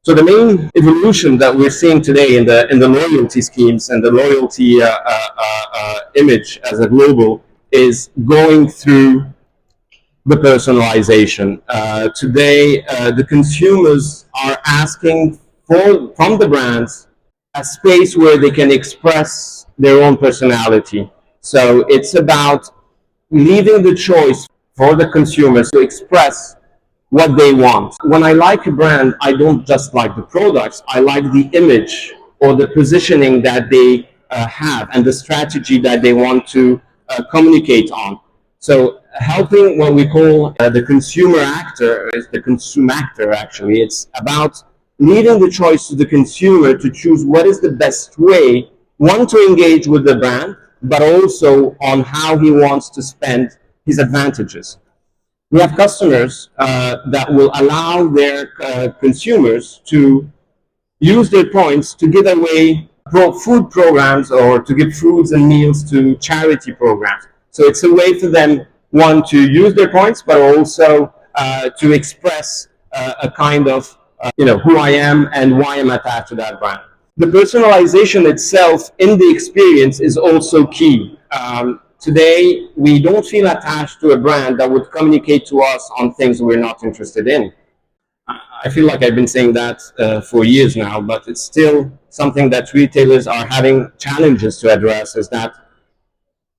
So the main evolution that we're seeing today in the loyalty schemes and the loyalty image as a global is going through the personalization. Today, the consumers are asking from the brands a space where they can express their own personality. So it's about leaving the choice for the consumers to express what they want. When I like a brand, I don't just like the products, I like the image or the positioning that they have and the strategy that they want to communicate on. So helping what we call the consumer actor is the consumer actor actually. It's about leaving the choice to the consumer to choose what is the best way, one, to engage with the brand, but also on how he wants to spend his advantages. We have customers that will allow their consumers to use their points to give away food programs or to give foods and meals to charity programs. So it's a way for them, one, to use their points, but also to express a kind of, who I am and why I'm attached to that brand. The personalization itself in the experience is also key. Today, we don't feel attached to a brand that would communicate to us on things we're not interested in. I feel like I've been saying that for years now, but it's still something that retailers are having challenges to address, is that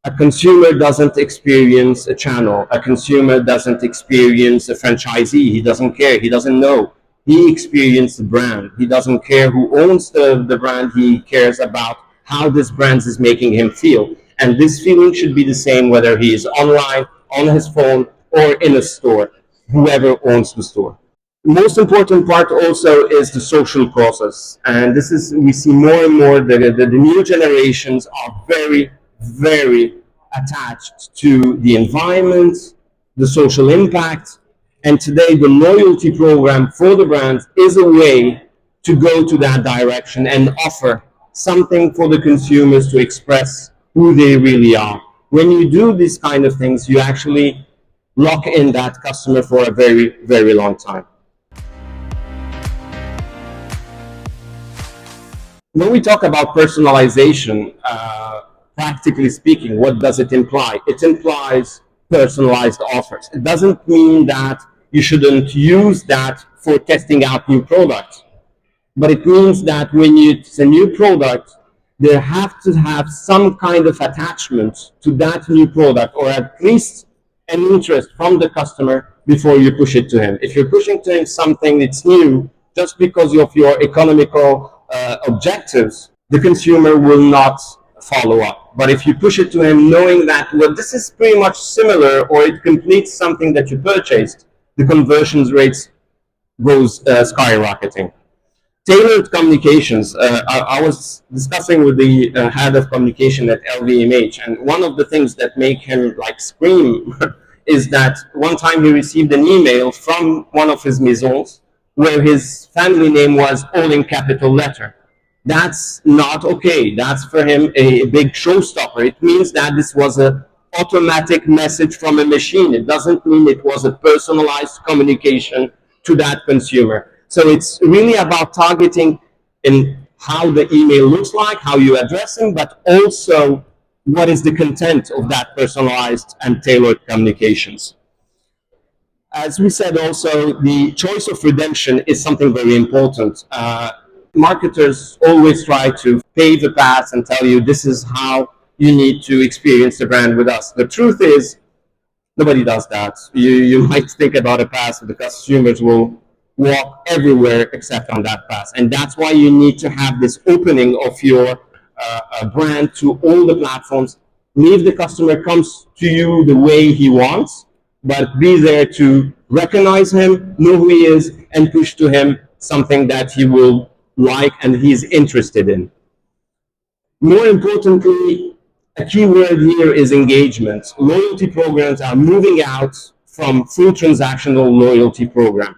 a consumer doesn't experience a channel. A consumer doesn't experience a franchisee. He doesn't care. He doesn't know. He experiences the brand. He doesn't care who owns the brand. He cares about how this brand is making him feel. And this feeling should be the same whether he is online, on his phone, or in a store, whoever owns the store. The most important part also is the social process. And this is, we see more and more the new generations are very, very attached to the environment, the social impact. And today the loyalty program for the brands is a way to go to that direction and offer something for the consumers to express who they really are. When you do these kind of things, you actually lock in that customer for a very, very long time. When we talk about personalization, practically speaking, what does it imply? It implies personalized offers. It doesn't mean that you shouldn't use that for testing out new products, but it means that when it's a new product, they have to have some kind of attachment to that new product, or at least an interest from the customer before you push it to him. If you're pushing to him something that's new, just because of your economical objectives, the consumer will not follow up. But if you push it to him knowing that, well, this is pretty much similar, or it completes something that you purchased, the conversions rates goes skyrocketing. Tailored communications. I was discussing with the head of communication at LVMH, and one of the things that make him like scream is that one time he received an email from one of his maisons where his family name was all in capital letter. That's not okay. That's for him a big showstopper. It means that this was an automatic message from a machine. It doesn't mean it was a personalized communication to that consumer. So it's really about targeting in how the email looks like, how you address them, but also what is the content of that personalized and tailored communications. As we said also, the choice of redemption is something very important. Marketers always try to pave a path and tell you this is how you need to experience the brand with us. The truth is, nobody does that. You might think about a path where the consumers will walk everywhere except on that path. And that's why you need to have this opening of your brand to all the platforms. Leave the customer comes to you the way he wants, but be there to recognize him, know who he is, and push to him something that he will like and he's interested in. More importantly, a key word here is engagement. Loyalty programs are moving out from full transactional loyalty program.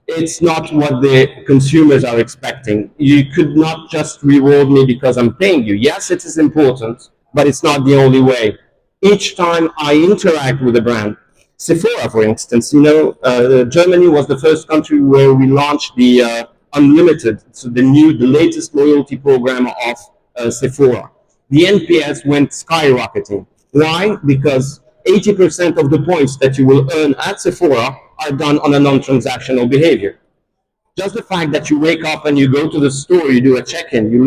It's not what the consumers are expecting. You could not just reward me because I'm paying you. Yes, it is important, but it's not the only way. Each time I interact with a brand, Sephora, for instance, Germany was the first country where we launched the Unlimited, so the latest loyalty program of Sephora. The NPS went skyrocketing. Why? Because 80% of the points that you will earn at Sephora are done on a non-transactional behavior. Just the fact that you wake up and you go to the store, you do a check-in, you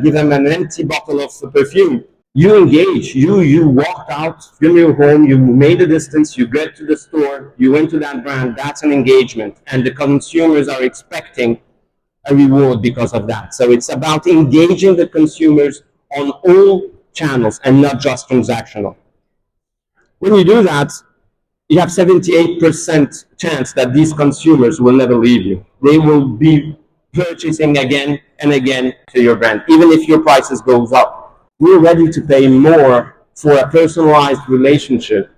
give them an empty bottle of perfume, you engage, you walked out from your home, you made a distance, you get to the store, you went to that brand, that's an engagement. And the consumers are expecting a reward because of that. So it's about engaging the consumers on all channels and not just transactional. When you do that, you have 78% chance that these consumers will never leave you. They will be purchasing again and again to your brand, even if your prices goes up. We're ready to pay more for a personalized relationship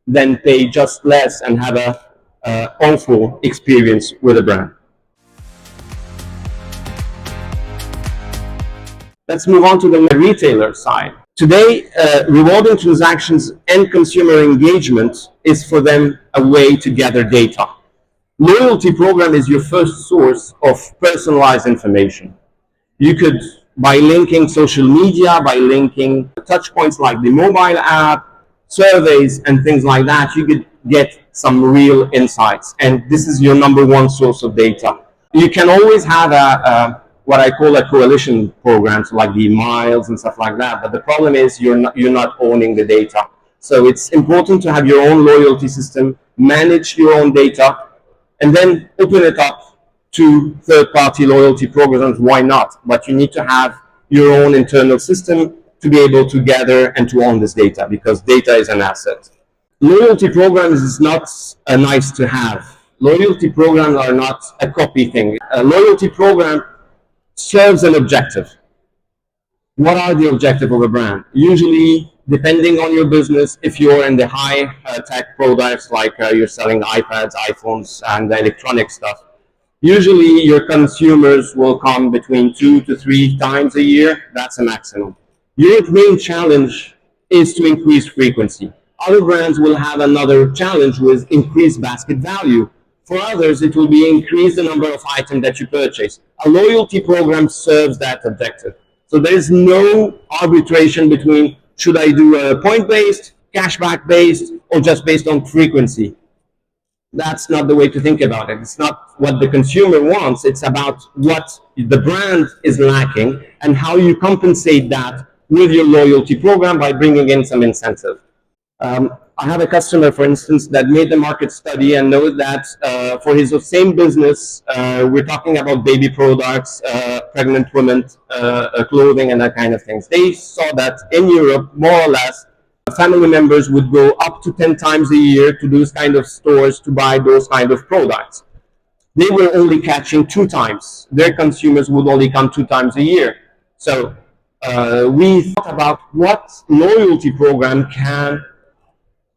than pay just less and have a awful experience with a brand. Let's move on to the retailer side. Today, rewarding transactions and consumer engagement is for them a way to gather data. Loyalty program is your first source of personalized information. You could, by linking social media, by linking touch points like the mobile app, surveys, and things like that, you could get some real insights. And this is your number one source of data. You can always have what I call a coalition programs like the miles and stuff like that. But the problem is you're not owning the data. So it's important to have your own loyalty system, manage your own data, and then open it up to third-party loyalty programs. Why not? But you need to have your own internal system to be able to gather and to own this data, because data is an asset. Loyalty programs is not a nice to have. Loyalty programs are not a copy thing. A loyalty program serves an objective. What are the objectives of a brand? Usually, depending on your business, if you're in the high tech products, like you're selling iPads, iPhones, and electronic stuff, usually your consumers will come between 2 to 3 times a year. That's a maximum. Your main challenge is to increase frequency. Other brands will have another challenge with increased basket value. For others, it will be increase the number of items that you purchase. A loyalty program serves that objective. So there's no arbitration between should I do a point-based, cashback-based, or just based on frequency. That's not the way to think about it. It's not what the consumer wants. It's about what the brand is lacking and how you compensate that with your loyalty program by bringing in some incentive. I have a customer, for instance, that made the market study and knows that for his same business, we're talking about baby products, pregnant women, clothing, and that kind of things. They saw that in Europe, more or less, family members would go up to 10 times a year to those kind of stores to buy those kind of products. They were only catching 2 times. Their consumers would only come 2 times a year. So we thought about what loyalty program can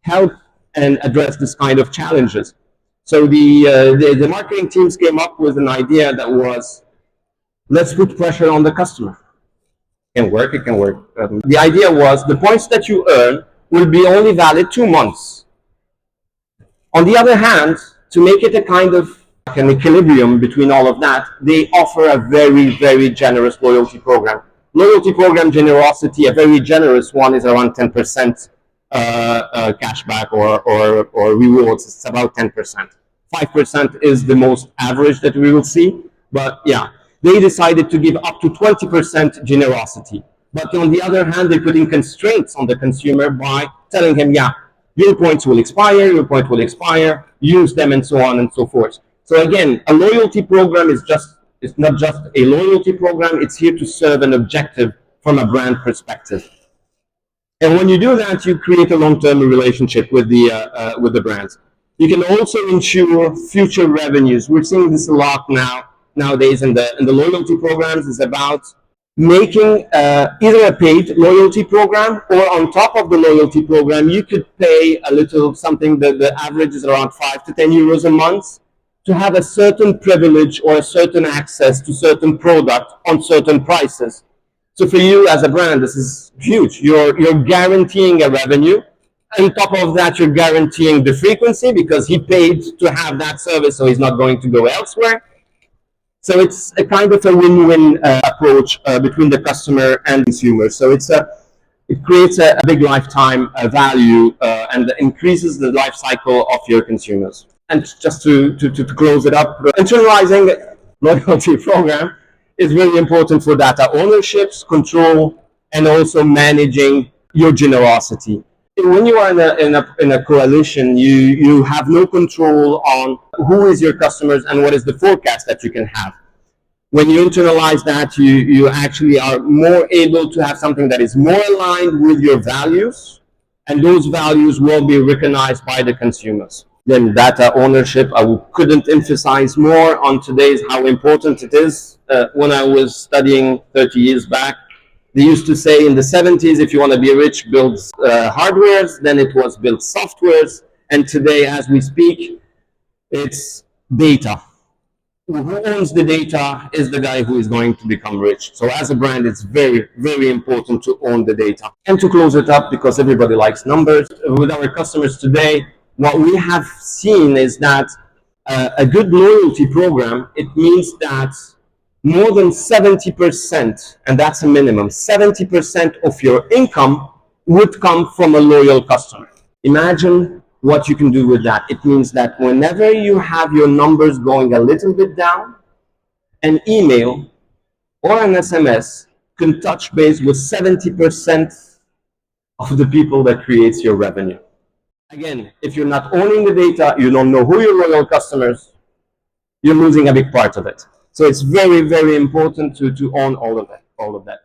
help and address this kind of challenges. So the marketing teams came up with an idea that was, let's put pressure on the customer. It can work, it can work. The idea was the points that you earn will be only valid 2 months. On the other hand, to make it a kind of like an equilibrium between all of that, they offer a very, very generous loyalty program. Loyalty program generosity, a very generous one, is around 10%. Cashback or rewards. It's about 10%. 5% is the most average that we will see. But yeah, they decided to give up to 20% generosity. But on the other hand, they're putting constraints on the consumer by telling him, yeah, your points will expire, use them, and so on and so forth. So again, a loyalty program it's not just a loyalty program, it's here to serve an objective from a brand perspective. And when you do that, you create a long-term relationship with the brands. You can also ensure future revenues. We're seeing this a lot nowadays in the loyalty programs. It's about making either a paid loyalty program, or on top of the loyalty program, you could pay a little something that the average is around 5 to 10 euros a month to have a certain privilege or a certain access to certain product on certain prices. So for you as a brand, this is huge. You're guaranteeing a revenue. On top of that, you're guaranteeing the frequency because he paid to have that service, so he's not going to go elsewhere. So it's a kind of a win-win approach between the customer and consumer. So it creates a big lifetime value and increases the life cycle of your consumers. And just to close it up, internalizing loyalty program is very important for data ownerships, control, and also managing your generosity. When you are in a coalition, you have no control on who is your customers and what is the forecast that you can have. When you internalize that, you actually are more able to have something that is more aligned with your values, and those values will be recognized by the consumers. Then data ownership, I couldn't emphasize more on today's how important it is. When I was studying 30 years back, they used to say in the 70s, if you want to be rich, build hardwares. Then it was build softwares. And today, as we speak, it's data. Who owns the data is the guy who is going to become rich. So as a brand, it's very, very important to own the data. And to close it up, because everybody likes numbers, with our customers today, what we have seen is that a good loyalty program, it means that more than 70%, and that's a minimum, 70% of your income would come from a loyal customer. Imagine what you can do with that. It means that whenever you have your numbers going a little bit down, an email or an SMS can touch base with 70% of the people that creates your revenue. Again, if you're not owning the data, you don't know who your loyal customers, you're losing a big part of it. So it's very, very important to own all of that.